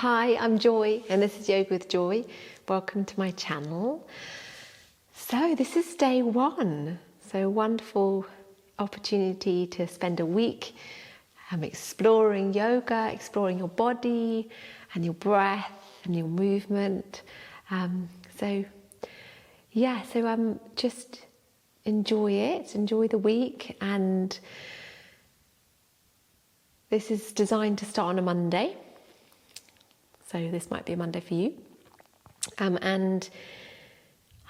Hi, I'm Joy and this is Yoga with Joy. Welcome to my channel. So this is day one. So wonderful opportunity to spend a week exploring yoga, exploring your body and your breath and your movement. Just enjoy it, enjoy the week. And this is designed to start on a Monday. So this might be a Monday for you. And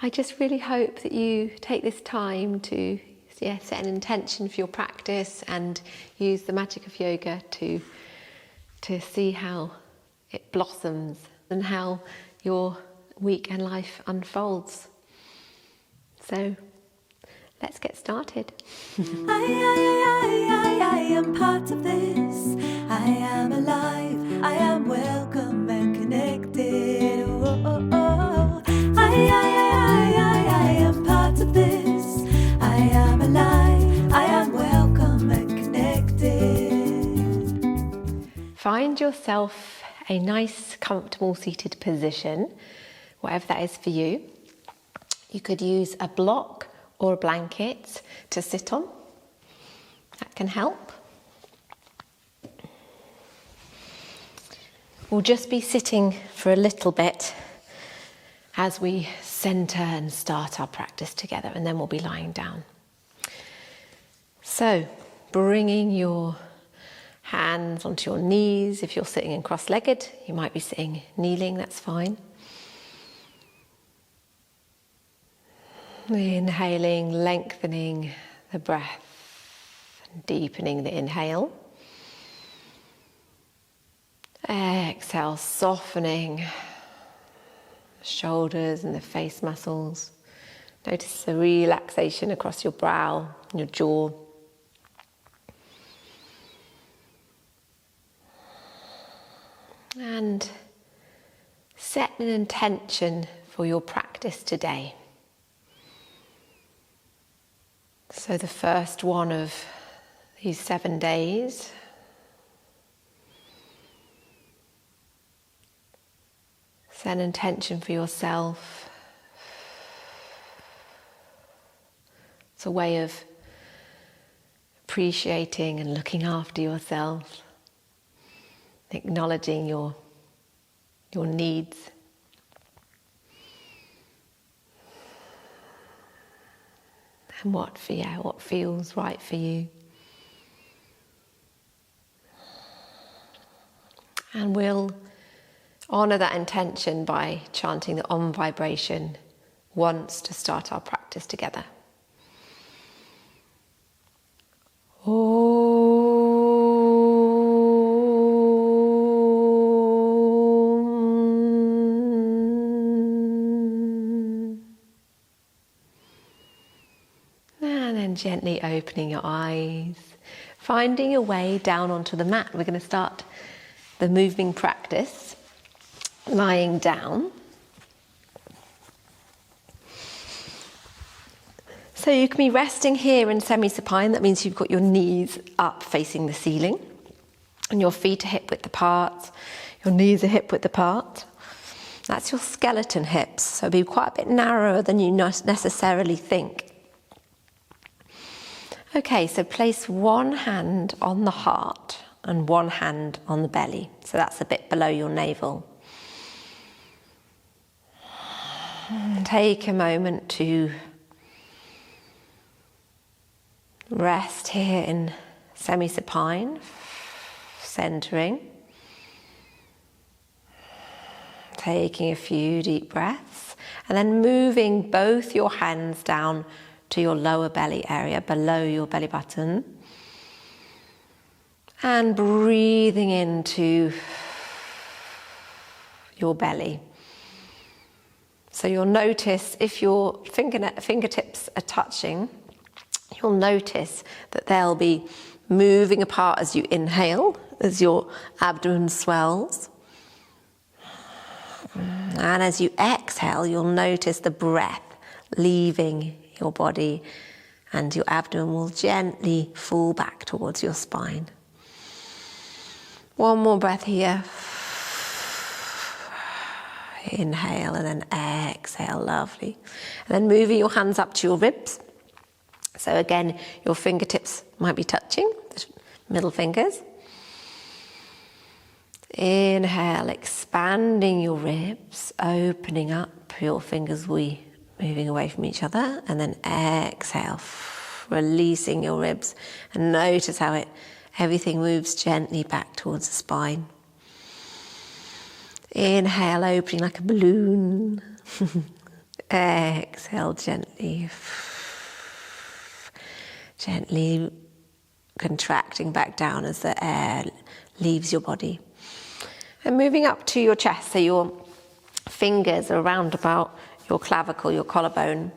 I just really hope that you take this time to set an intention for your practice and use the magic of yoga to see how it blossoms and how your week and life unfolds. So let's get started. I am part of this. I am alive. I am welcome and connected. I am part of this. I am alive. I am welcome and connected. Find yourself a nice, comfortable seated position, whatever that is for you. You could use a block or a blanket to sit on. That can help. We'll just be sitting for a little bit as we center and start our practice together, and then we'll be lying down. So, bringing your hands onto your knees. If you're sitting in cross-legged, you might be sitting kneeling, that's fine. Inhaling, lengthening the breath, and deepening the inhale. Exhale, softening the shoulders and the face muscles. Notice the relaxation across your brow and your jaw. And set an intention for your practice today. So the first one of these 7 days. Set an intention for yourself. It's a way of appreciating and looking after yourself, acknowledging your needs. And what feels right for you. And we'll honour that intention by chanting the Om vibration once to start our practice together. And then gently opening your eyes, finding your way down onto the mat. We're going to start the moving practice lying down. So you can be resting here in semi-supine. That means you've got your knees up facing the ceiling and your feet are hip-width apart, your knees are hip-width apart. That's your skeleton hips, so it'll be quite a bit narrower than you necessarily think. Okay, so place one hand on the heart and one hand on the belly. So that's a bit below your navel. Take a moment to rest here in semi-supine, centering. Taking a few deep breaths and then moving both your hands down to your lower belly area, below your belly button. And breathing into your belly. So you'll notice if your fingertips are touching, you'll notice that they'll be moving apart as you inhale, as your abdomen swells. And as you exhale, you'll notice the breath leaving your body and your abdomen will gently fall back towards your spine. One more breath here. Inhale and then exhale, lovely. And then moving your hands up to your ribs. So again, your fingertips might be touching, the middle fingers. Inhale, expanding your ribs, opening up your fingers, moving away from each other. And then exhale, releasing your ribs. And notice how everything moves gently back towards the spine. Inhale, opening like a balloon. Exhale, gently contracting back down as the air leaves your body. And moving up to your chest, so your fingers are around about your clavicle, your collarbone.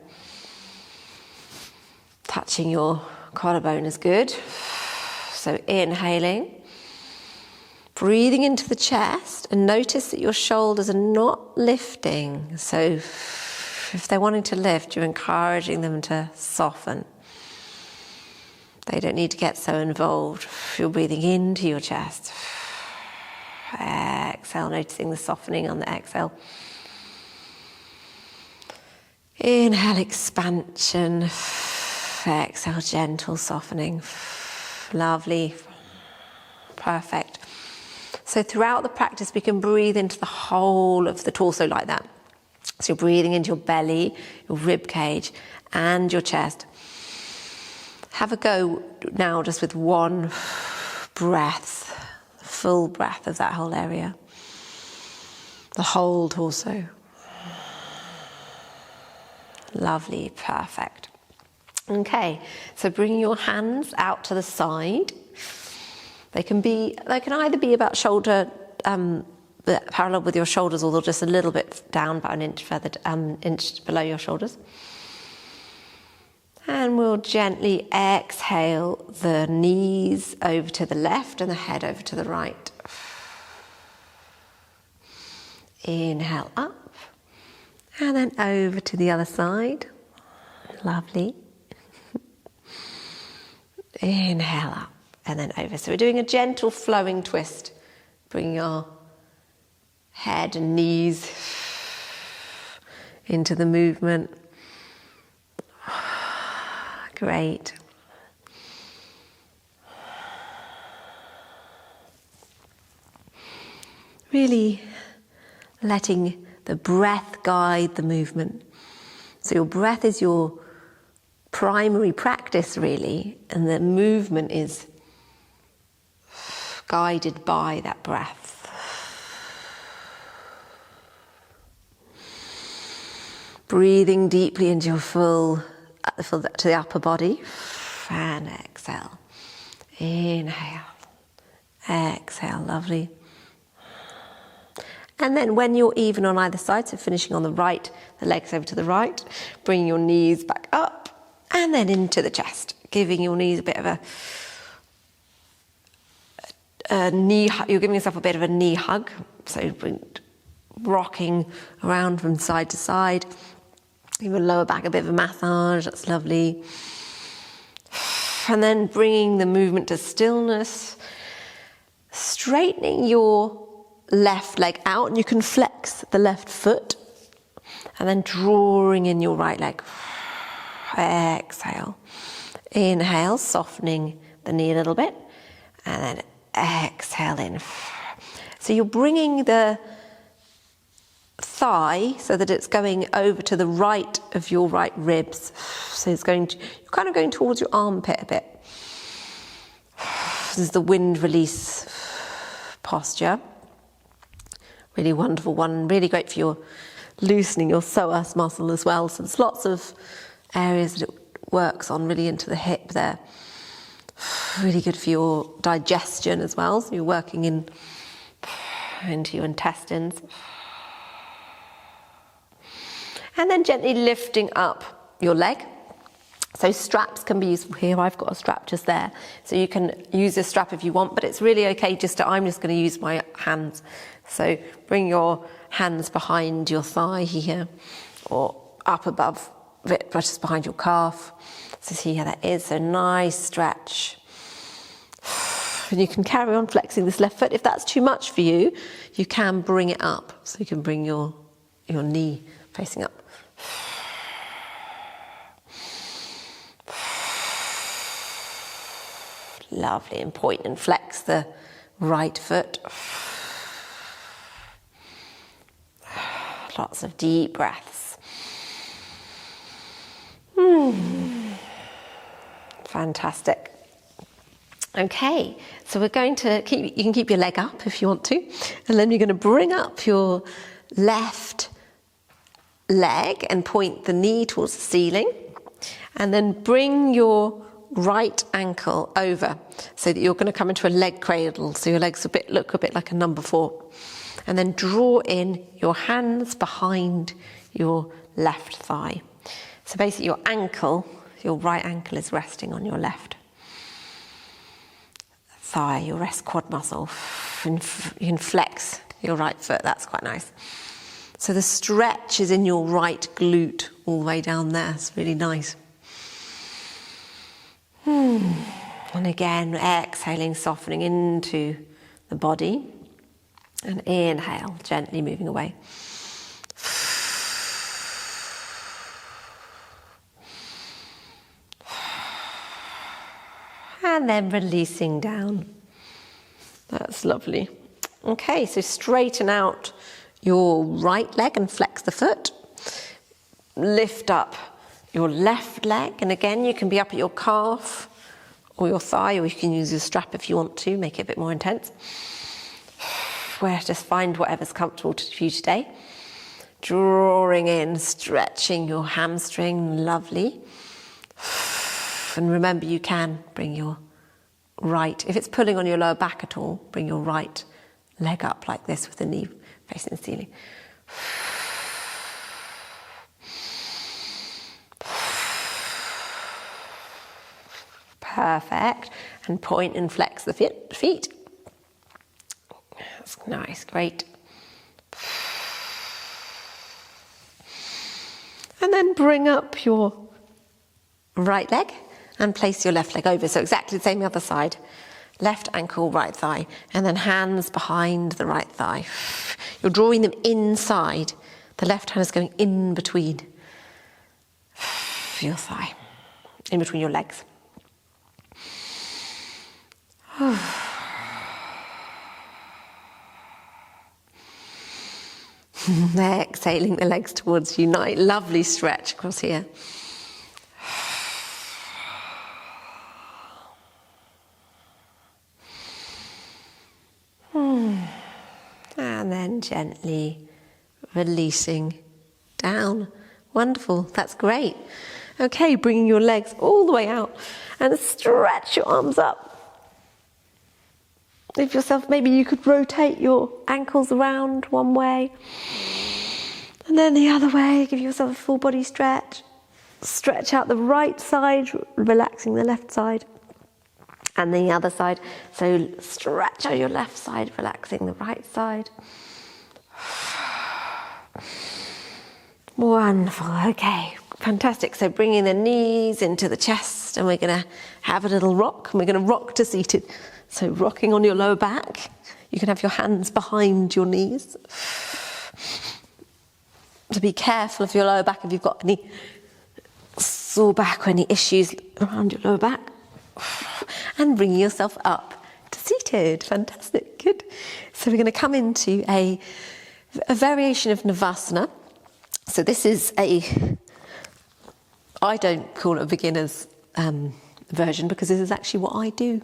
Touching your collarbone is good. So inhaling, breathing into the chest, and notice that your shoulders are not lifting. So if they're wanting to lift, you're encouraging them to soften. They don't need to get so involved. You're breathing into your chest. Exhale, noticing the softening on the exhale. Inhale, expansion. Exhale, gentle softening. Lovely. Perfect. So throughout the practice, we can breathe into the whole of the torso like that. So you're breathing into your belly, your rib cage, and your chest. Have a go now just with one breath, full breath of that whole area. The whole torso. Lovely, perfect. Okay, so bring your hands out to the side. They can either be about shoulder, parallel with your shoulders, or they're just a little bit down, about an inch further, inch below your shoulders. And we'll gently exhale the knees over to the left and the head over to the right. Inhale up, and then over to the other side. Lovely. Inhale up, and then over. So we're doing a gentle flowing twist. Bring your head and knees into the movement. Great. Really letting the breath guide the movement. So your breath is your primary practice, really, and the movement is guided by that breath. Breathing deeply into your full to the upper body, and exhale. Inhale, exhale, lovely. And then when you're even on either side, so finishing on the right, the legs over to the right, bringing your knees back up, and then into the chest, giving your knees a bit of a knee, you're giving yourself a bit of a knee hug, so rocking around from side to side. Give your lower back a bit of a massage, that's lovely. And then bringing the movement to stillness, straightening your left leg out, and you can flex the left foot, and then drawing in your right leg. Exhale. Inhale, softening the knee a little bit, and then exhale in. So you're bringing the thigh so that it's going over to the right of your right ribs. So you're kind of going towards your armpit a bit. This is the wind release posture. Really wonderful one, really great for your loosening your psoas muscle as well. So there's lots of areas that it works on, really into the hip there. Really good for your digestion as well. So you're working into your intestines. And then gently lifting up your leg. So straps can be useful here. I've got a strap just there. So you can use this strap if you want, but it's really okay I'm just going to use my hands. So bring your hands behind your thigh here, or up above it, just behind your calf. So see how that is. So nice stretch. And you can carry on flexing this left foot. If that's too much for you, you can bring it up. So you can bring your your knee facing up. Lovely, and point and flex the right foot. Lots of deep breaths. Fantastic. Okay, so we're going to you can keep your leg up if you want to, and then you're going to bring up your left leg and point the knee towards the ceiling, and then bring your right ankle over so that you're going to come into a leg cradle, so your legs look a bit like a number 4, and then draw in your hands behind your left thigh. So basically your right ankle is resting on your left thigh, your rest quad muscle. You can flex your right foot, that's quite nice. So the stretch is in your right glute all the way down there, it's really nice. And again, exhaling, softening into the body, and inhale, gently moving away. And then releasing down. That's lovely. Okay, so straighten out your right leg and flex the foot. Lift up your left leg, and again you can be up at your calf or your thigh, or you can use your strap if you want to, make it a bit more intense. Just find whatever's comfortable for you today. Drawing in, stretching your hamstring, lovely. And remember, you can bring your right, if it's pulling on your lower back at all, bring your right leg up like this with the knee facing the ceiling. Perfect. And point and flex the feet. That's nice, great. And then bring up your right leg and place your left leg over. So exactly the same the other side. Left ankle, right thigh, and then hands behind the right thigh. You're drawing them inside. The left hand is going in between your thigh, in between your legs. Exhaling the legs towards you. Nice, lovely stretch across here. And then gently releasing down. Wonderful, that's great. Okay, bringing your legs all the way out and stretch your arms up. If yourself, maybe you could rotate your ankles around one way and then the other way. Give yourself a full body stretch. Stretch out the right side, relaxing the left side. And the other side. So stretch out your left side, relaxing the right side. Wonderful. Okay, fantastic. So bringing the knees into the chest, and we're going to have a little rock, and we're going to rock to seated. So rocking on your lower back. You can have your hands behind your knees. So be careful of your lower back if you've got any sore back or any issues around your lower back. And bringing yourself up to seated. Fantastic, good. So we're going to come into a variation of Navasana. So this is I don't call it a beginner's version because this is actually what I do.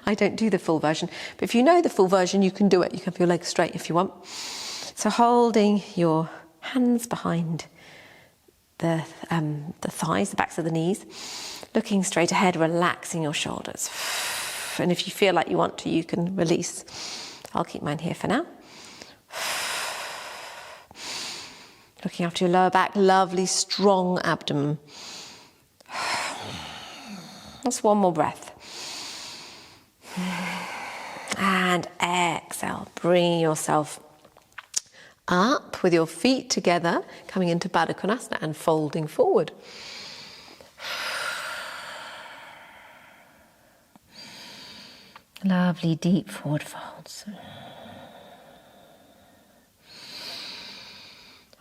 I don't do the full version. But if you know the full version, you can do it. You can have your legs straight if you want. So holding your hands behind the thighs, the backs of the knees. Looking straight ahead, relaxing your shoulders. And if you feel like you want to, you can release. I'll keep mine here for now. Looking after your lower back, lovely, strong abdomen. Just one more breath. And exhale, bringing yourself up with your feet together, coming into Baddha Konasana and folding forward. Lovely deep forward folds.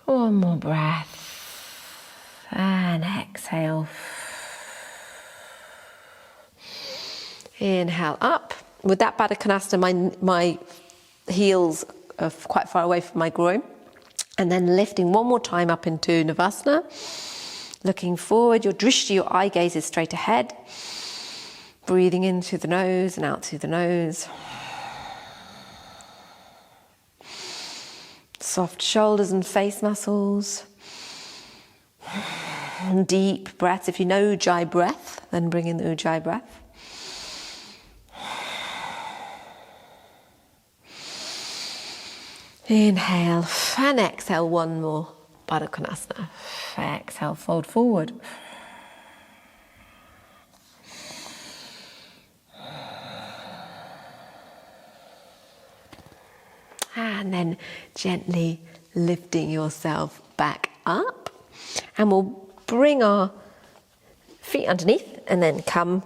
One more breath. And exhale. Inhale up. With that Baddha Konasana, my heels are quite far away from my groin. And then lifting one more time up into Navasana. Looking forward, your drishti, your eye gaze is straight ahead. Breathing in through the nose and out through the nose. Soft shoulders and face muscles. And deep breaths. If you know Ujjayi breath, then bring in the Ujjayi breath. Inhale and exhale, one more Baddha Konasana. Exhale, fold forward. And then gently lifting yourself back up. And we'll bring our feet underneath and then come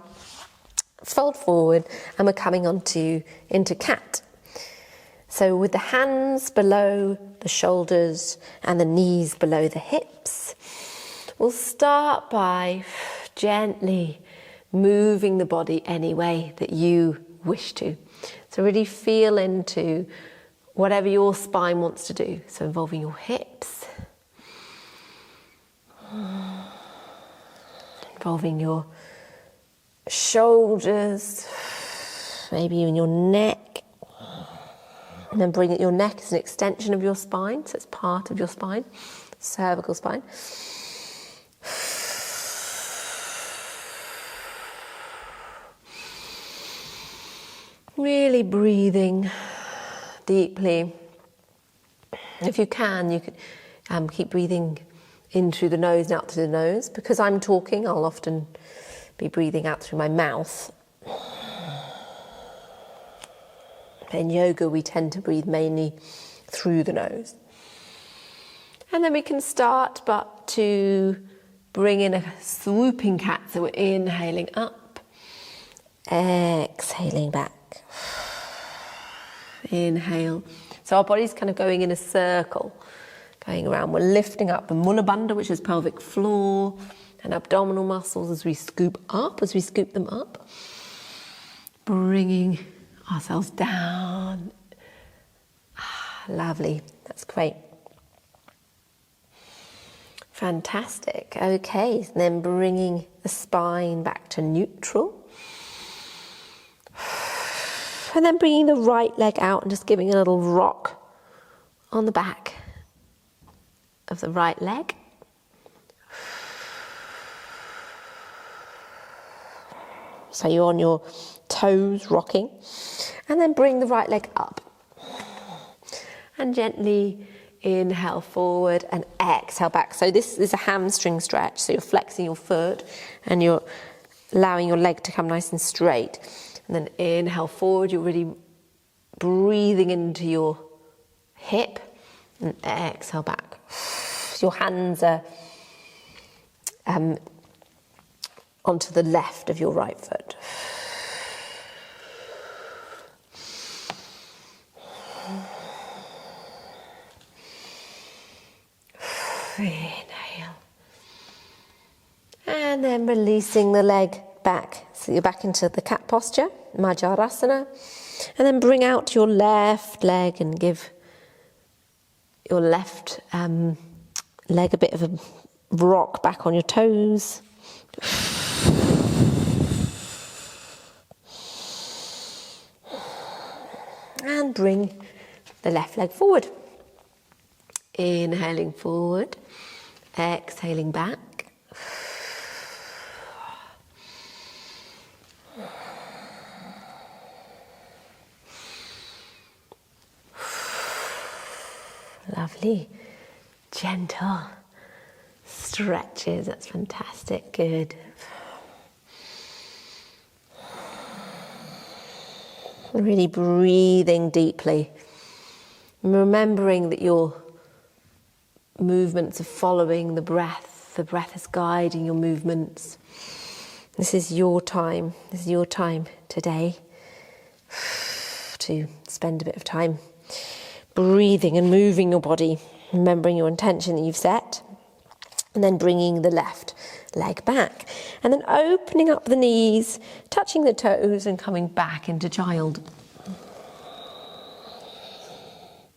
fold forward, and we're coming into cat. So with the hands below the shoulders and the knees below the hips, we'll start by gently moving the body any way that you wish to. So really feel into whatever your spine wants to do. So involving your hips, involving your shoulders, maybe even your neck. And then bring it, your neck is an extension of your spine, so it's part of your spine, cervical spine. Really breathing deeply. If you can keep breathing in through the nose and out through the nose. Because I'm talking, I'll often be breathing out through my mouth. In yoga, we tend to breathe mainly through the nose. And then we can start but to bring in a swooping cat. So we're inhaling up, exhaling back. Inhale. So our body's kind of going in a circle, going around. We're lifting up the mula bandha, which is pelvic floor, and abdominal muscles as we scoop them up. Bringing ourselves down. Lovely, that's great. Fantastic. Okay, then bringing the spine back to neutral. And then bringing the right leg out and just giving a little rock on the back of the right leg. So you're on your toes, rocking. And then bring the right leg up. And gently inhale forward and exhale back. So this is a hamstring stretch. So you're flexing your foot and you're allowing your leg to come nice and straight. And then inhale forward. You're really breathing into your hip. And exhale back. Your hands are onto the left of your right foot. Inhale. And then releasing the leg back. So you're back into the cat posture, Majarasana. And then bring out your left leg and give your left leg a bit of a rock back on your toes. And bring the left leg forward. Inhaling forward, exhaling back. Lovely, gentle stretches, that's fantastic, good. Really breathing deeply, remembering that your movements are following the breath is guiding your movements. This is your time today to spend a bit of time breathing and moving your body. Remembering your intention that you've set. And then bringing the left leg back. And then opening up the knees, touching the toes and coming back into child.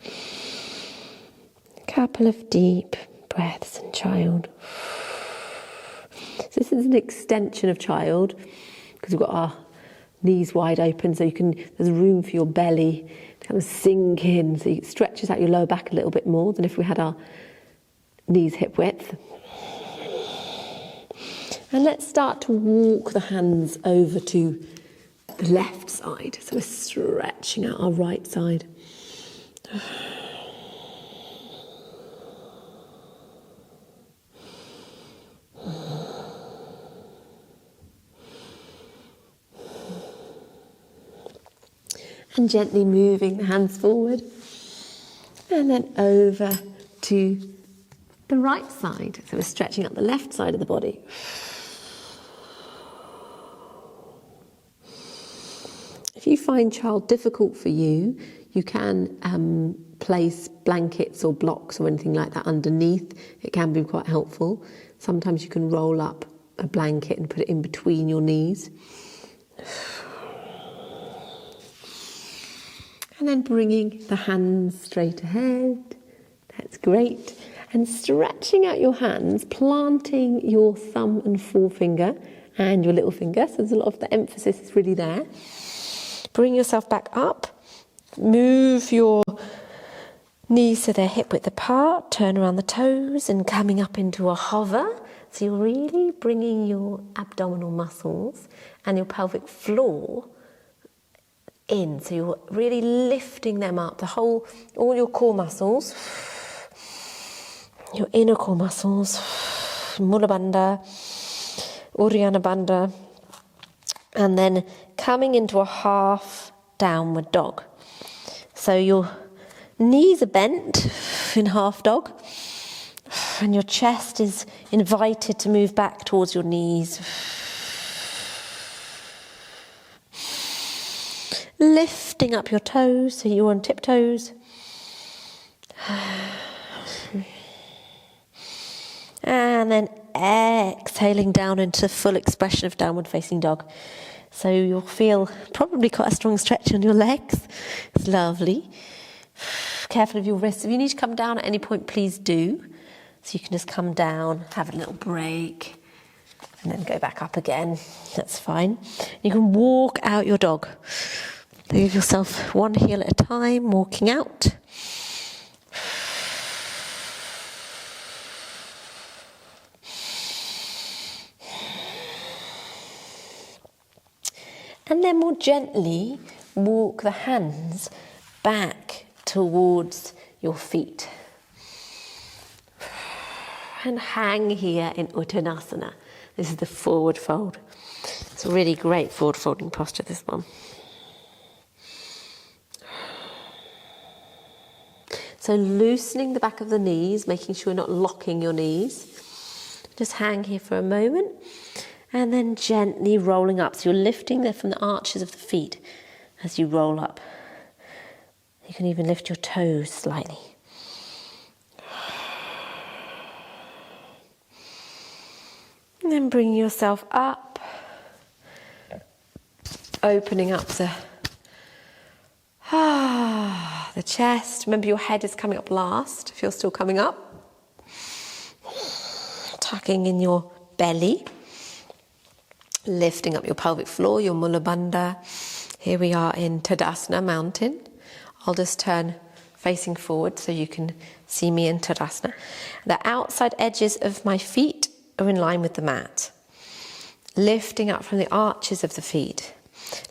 A couple of deep breaths in child. So this is an extension of child because we've got our knees wide open, so there's room for your belly to kind of sink in, so it stretches out your lower back a little bit more than if we had our knees hip width. And let's start to walk the hands over to the left side. So we're stretching out our right side. And gently moving the hands forward. And then over to the right side. So we're stretching up the left side of the body. If you find child difficult for you, you can place blankets or blocks or anything like that underneath. It can be quite helpful. Sometimes you can roll up a blanket and put it in between your knees. And then bringing the hands straight ahead. That's great. And stretching out your hands, planting your thumb and forefinger and your little finger. So there's a lot of the emphasis is really there. Bring yourself back up. Move your knees so they're hip width apart. Turn around the toes and coming up into a hover. So you're really bringing your abdominal muscles and your pelvic floor in. So you're really lifting them up. All your core muscles, your inner core muscles, Mula Bandha, Uddiyana Bandha, and then coming into a half downward dog. So your knees are bent in half dog, and your chest is invited to move back towards your knees. Lifting up your toes so you're on tiptoes. And then exhaling down into full expression of downward facing dog. So you'll feel probably quite a strong stretch on your legs. It's lovely. Careful of your wrists. If you need to come down at any point, please do. So you can just come down, have a little break, and then go back up again. That's fine. You can walk out your dog. Give yourself one heel at a time, walking out. And then more gently walk the hands back towards your feet. And hang here in Uttanasana. This is the forward fold. It's a really great forward folding posture, this one. So loosening the back of the knees, making sure you're not locking your knees. Just hang here for a moment. And then gently rolling up. So you're lifting there from the arches of the feet as you roll up. You can even lift your toes slightly. And then bring yourself up. Opening up the chest. Remember your head is coming up last if you're still coming up. Tucking in your belly. Lifting up your pelvic floor, your Mula Bandha. Here we are in Tadasana Mountain. I'll just turn facing forward so you can see me in Tadasana. The outside edges of my feet are in line with the mat. Lifting up from the arches of the feet.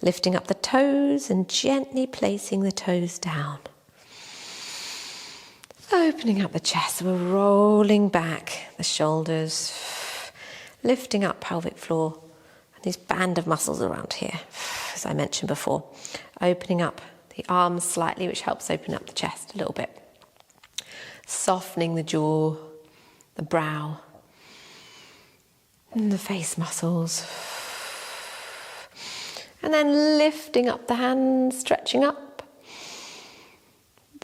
Lifting up the toes and gently placing the toes down. Opening up the chest, so we're rolling back the shoulders. Lifting up pelvic floor. This band of muscles around here, as I mentioned before. Opening up the arms slightly, which helps open up the chest a little bit. Softening the jaw, the brow, and the face muscles. And then lifting up the hands, stretching up.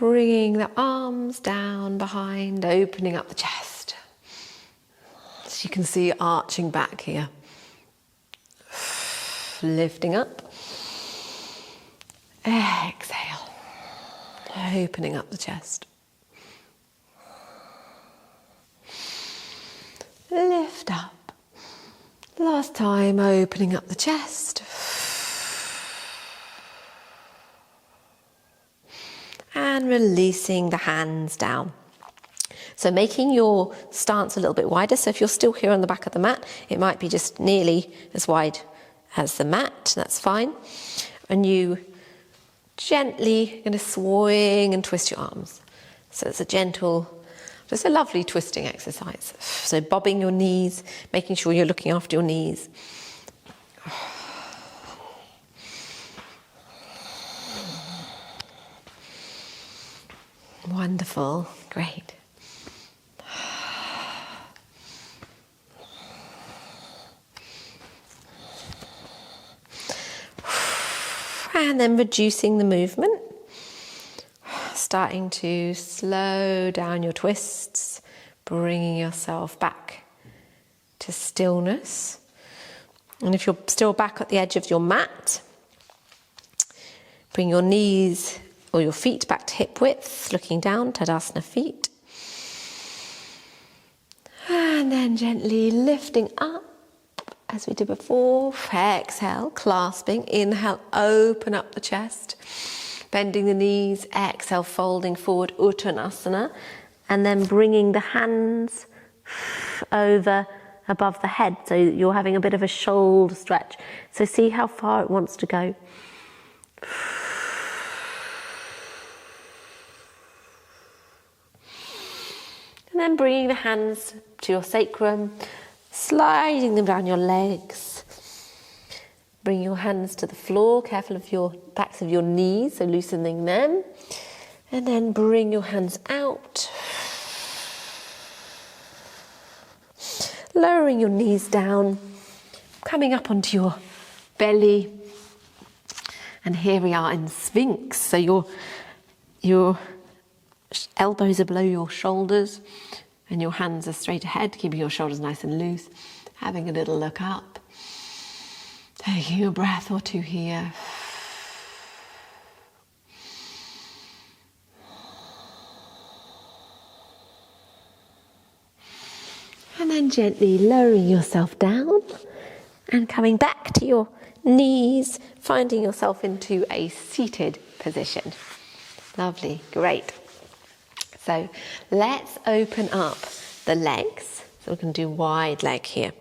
Bringing the arms down behind, opening up the chest. So you can see arching back here. Lifting up. Exhale. Opening up the chest. Lift up. Last time, opening up the chest. And releasing the hands down. So making your stance a little bit wider. So if you're still here on the back of the mat, it might be just nearly as wide as the mat. That's fine. And you gently going to swing and twist your arms. So it's a gentle, just a lovely twisting exercise. So bobbing your knees, making sure you're looking after your knees. Wonderful, great. And then reducing the movement, starting to slow down your twists, bringing yourself back to stillness. And if you're still back at the edge of your mat, bring your knees or your feet back to hip width, looking down, Tadasana feet. And then gently lifting up, as we did before. Exhale, clasping. Inhale, open up the chest. Bending the knees. Exhale, folding forward, Uttanasana. And then bringing the hands over above the head, so you're having a bit of a shoulder stretch. So see how far it wants to go. And then bringing the hands to your sacrum, sliding them down your legs. Bring your hands to the floor, careful of your backs of your knees, so loosening them. And then bring your hands out. Lowering your knees down, coming up onto your belly. And here we are in Sphinx. So your elbows are below your shoulders and your hands are straight ahead, keeping your shoulders nice and loose. Having a little look up. Taking a breath or two here. And then gently lowering yourself down and coming back to your knees, finding yourself into a seated position. Lovely, great. So let's open up the legs. So we can do wide leg here.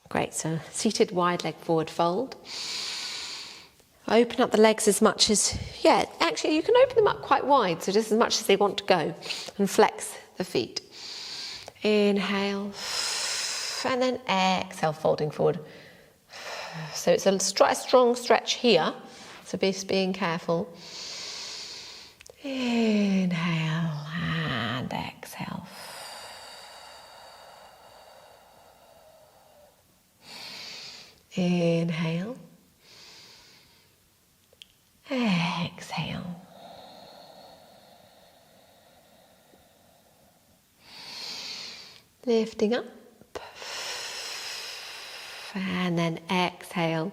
Great, so seated wide leg forward fold. Open up the legs as much as, actually you can open them up quite wide, so just as much as they want to go, and flex the feet. Inhale, and then exhale, folding forward. So it's a strong stretch here, so just being careful. Inhale and exhale. Inhale. Exhale. Lifting up. And then exhale.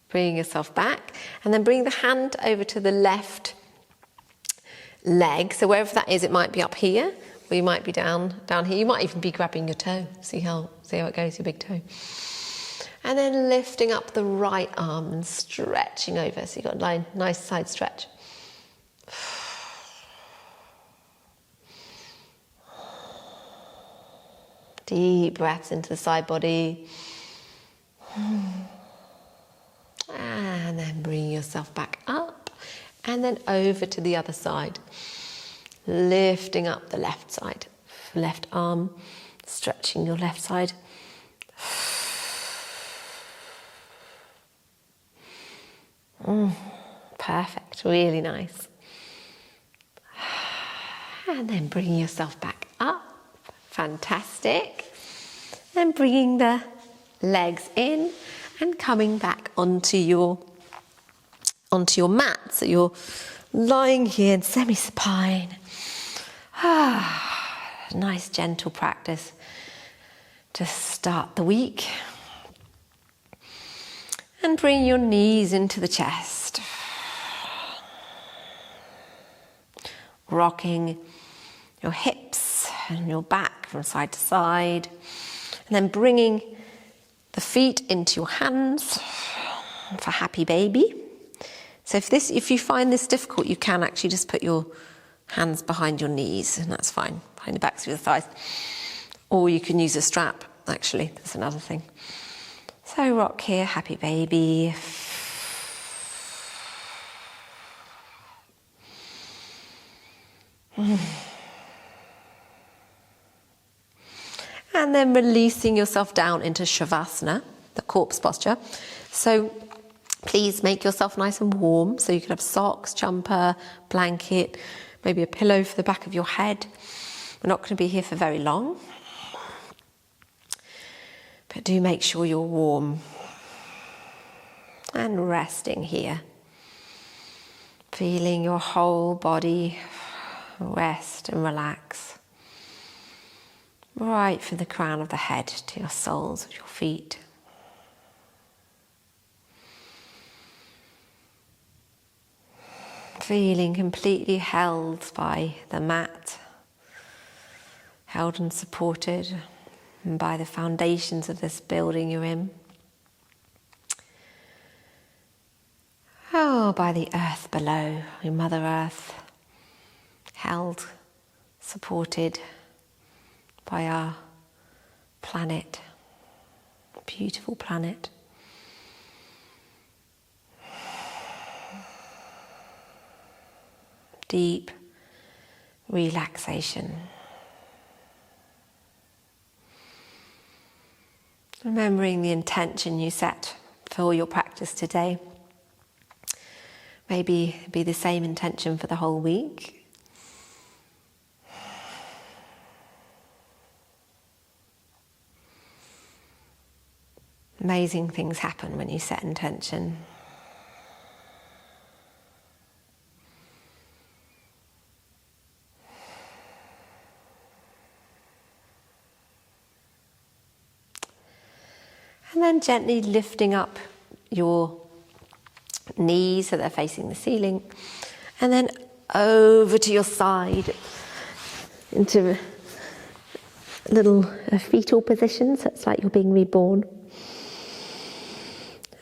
Bring yourself back. And then bring the hand over to the left leg. So wherever that is, it might be up here, or you might be down here. You might even be grabbing your toe. See how it goes, your big toe. And then lifting up the right arm and stretching over. So you've got a nice side stretch. Deep breaths into the side body. And then bring yourself back up. And then over to the other side. Lifting up the left side. Left arm. Stretching your left side. Perfect, really nice. And then bringing yourself back up. Fantastic. And bringing the legs in and coming back onto your mat. So you're lying here in semi-supine. Nice gentle practice to start the week. And bring your knees into the chest. Rocking your hips and your back from side to side. And then bringing the feet into your hands for happy baby. So if you find this difficult, you can actually just put your hands behind your knees, and that's fine, behind the backs of your thighs. Or you can use a strap, actually, that's another thing. So rock here, happy baby. And then releasing yourself down into Shavasana, the corpse posture. So please make yourself nice and warm. So you can have socks, jumper, blanket, maybe a pillow for the back of your head. We're not going to be here for very long. But do make sure you're warm. And resting here. Feeling your whole body rest and relax. Right from the crown of the head to your soles of your feet. Feeling completely held by the mat, held and supported by the foundations of this building you're in. Oh, by the earth below, your Mother Earth, held, supported by our planet, beautiful planet. Deep relaxation. Remembering the intention you set for your practice today. Maybe be the same intention for the whole week. Amazing things happen when you set intention. And then gently lifting up your knees so they're facing the ceiling. And then over to your side into a little fetal position, so it's like you're being reborn.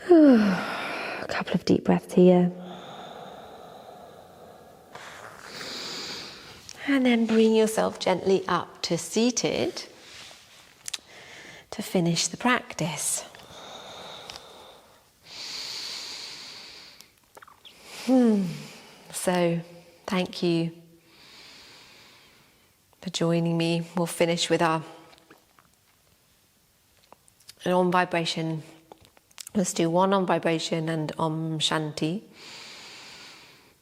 A couple of deep breaths here. And then bring yourself gently up to seated to finish the practice. So, thank you for joining me. We'll finish with an Om vibration. Let's do one Om vibration and Om Shanti.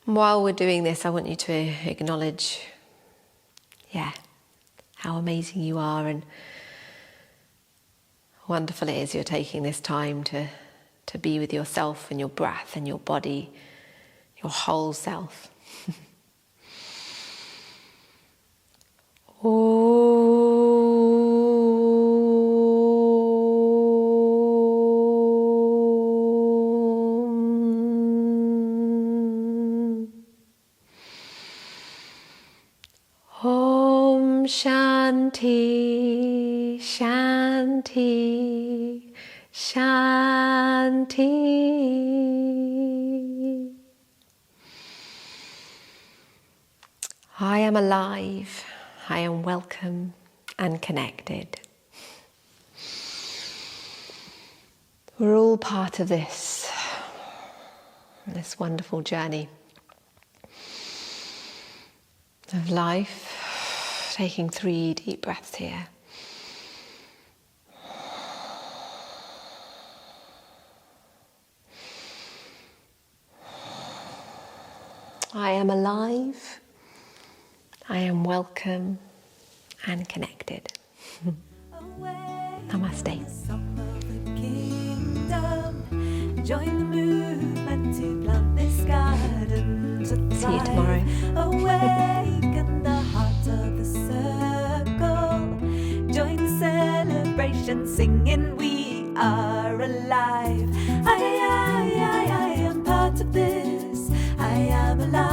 While we're doing this, I want you to acknowledge, how amazing you are and wonderful it is you're taking this time to be with yourself and your breath and your body, your whole self. Om Shanti, Shanti, Shanti. I am alive, I am welcome and connected. We're all part of this wonderful journey of life. Taking 3 deep breaths here. I am alive, I am welcome and connected. Namaste. Join the movement to plant this garden. see you tomorrow. Awake in the heart of the circle. Join the celebration, singing we are alive. I am part of this. I am alive.